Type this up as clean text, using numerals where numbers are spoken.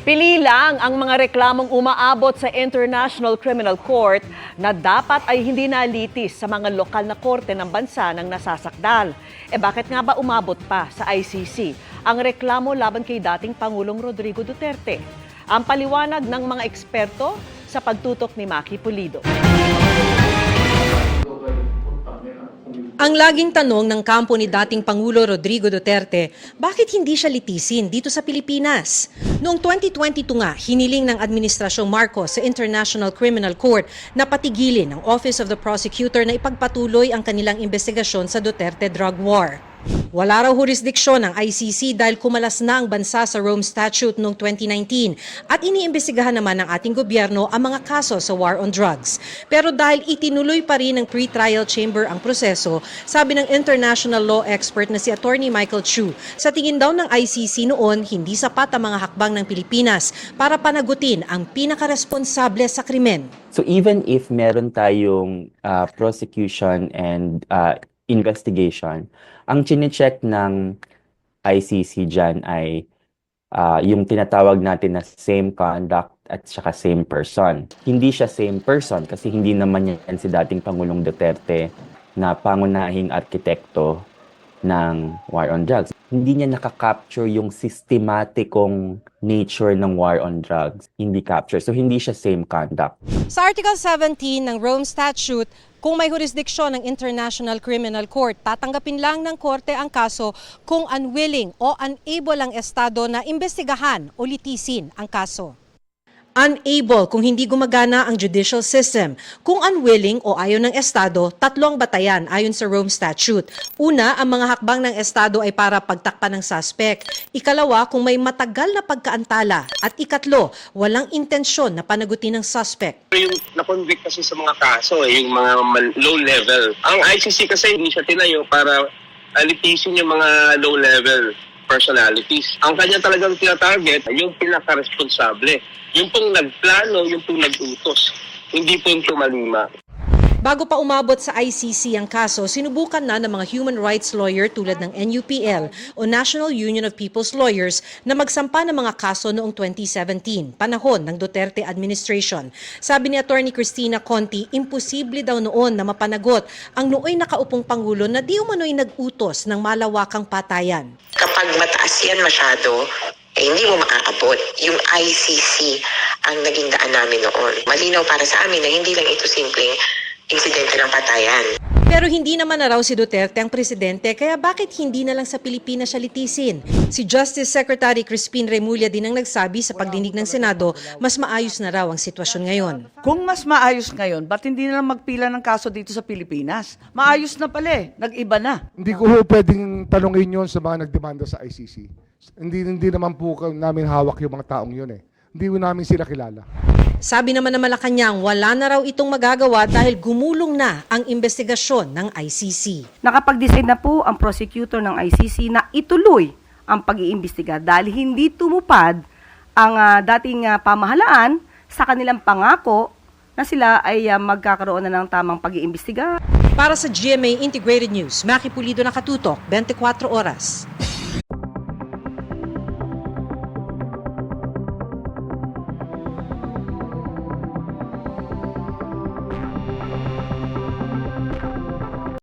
Pili lang ang mga reklamong umaabot sa International Criminal Court na dapat ay hindi nalitis sa mga lokal na korte ng bansa ng nasasakdal. Bakit nga ba umabot pa sa ICC ang reklamo laban kay dating Pangulong Rodrigo Duterte? Ang paliwanag ng mga eksperto sa pagtutok ni Maki Pulido. Ang laging tanong ng kampo ni dating Pangulo Rodrigo Duterte, bakit hindi siya litisin dito sa Pilipinas? Noong 2022 nga, hiniling ng Administrasyong Marcos sa International Criminal Court na patigilin ang Office of the Prosecutor na ipagpatuloy ang kanilang investigasyon sa Duterte drug war. Wala raw jurisdiksyon ng ICC dahil kumalas na ang bansa sa Rome Statute noong 2019 at iniimbestigahan naman ng ating gobyerno ang mga kaso sa war on drugs. Pero dahil itinuloy pa rin ng pre-trial chamber ang proseso, sabi ng international law expert na si Attorney Michael Chu, sa tingin daw ng ICC noon, hindi sapat ang mga hakbang ng Pilipinas para panagutin ang pinakaresponsable sa krimen. So even if meron tayong prosecution and investigation, ang chine-check ng ICC dyan ay yung tinatawag natin na same conduct at saka same person. Hindi siya same person kasi hindi naman yan si dating Pangulong Duterte na pangunahing arkitekto ng war on drugs. Hindi niya nakaka-capture yung systematikong nature ng war on drugs. Hindi capture. So hindi siya same conduct. Sa Article 17 ng Rome Statute, kung may jurisdiksyon ng International Criminal Court, tatanggapin lang ng korte ang kaso kung unwilling o unable ang estado na imbestigahan o litisin ang kaso. Unable kung hindi gumagana ang judicial system. Kung unwilling o ayaw ng estado, tatlong batayan ayon sa Rome Statute. Una, ang mga hakbang ng estado ay para pagtakpan ng suspect. Ikalawa, kung may matagal na pagkaantala. At ikatlo, walang intensyon na panagutin ng suspect. Yung na-convict kasi sa mga kaso, yung mga low level. Ang ICC kasi hindi siya tinayo para litisin yung mga low level personalities. Ang kanya talagang tinatarget yung pinaka-responsable. Yung pong nagplano, yung pong nag-utos. Hindi po yung tumalima. Bago pa umabot sa ICC ang kaso, sinubukan na ng mga human rights lawyer tulad ng NUPL o National Union of People's Lawyers na magsampa ng mga kaso noong 2017, panahon ng Duterte administration. Sabi ni Attorney Cristina Conti, imposible daw noon na mapanagot ang nooy nakaupong Pangulo na di umano'y nag-utos ng malawakang patayan. Kapag mataas yan masyado, hindi mo maaabot. Yung ICC ang naging daan namin noon. Malinaw para sa amin na hindi lang ito simpleng insidente ng patayan. Pero hindi naman na raw si Duterte ang presidente, kaya bakit hindi na lang sa Pilipinas siya litisin? Si Justice Secretary Crispin Remulla din ang nagsabi sa pagdinig ng Senado, mas maayos na raw ang sitwasyon ngayon. Kung mas maayos ngayon, ba't hindi na lang magpila ng kaso dito sa Pilipinas? Maayos na pala nag-iba na. Hindi ko pwedeng tanongin yun sa mga nagdemanda sa ICC. Hindi naman po namin hawak yung mga taong yun eh. Hindi ko namin sila kilala. Sabi naman ng Malacanang, wala na raw itong magagawa dahil gumulong na ang investigasyon ng ICC. Nakapag-decide na po ang prosecutor ng ICC na ituloy ang pag-iimbestiga dahil hindi tumupad ang dating pamahalaan sa kanilang pangako na sila ay magkakaroon na ng tamang pag-iimbestiga. Para sa GMA Integrated News, Maki Pulido, nakatutok, 24 oras.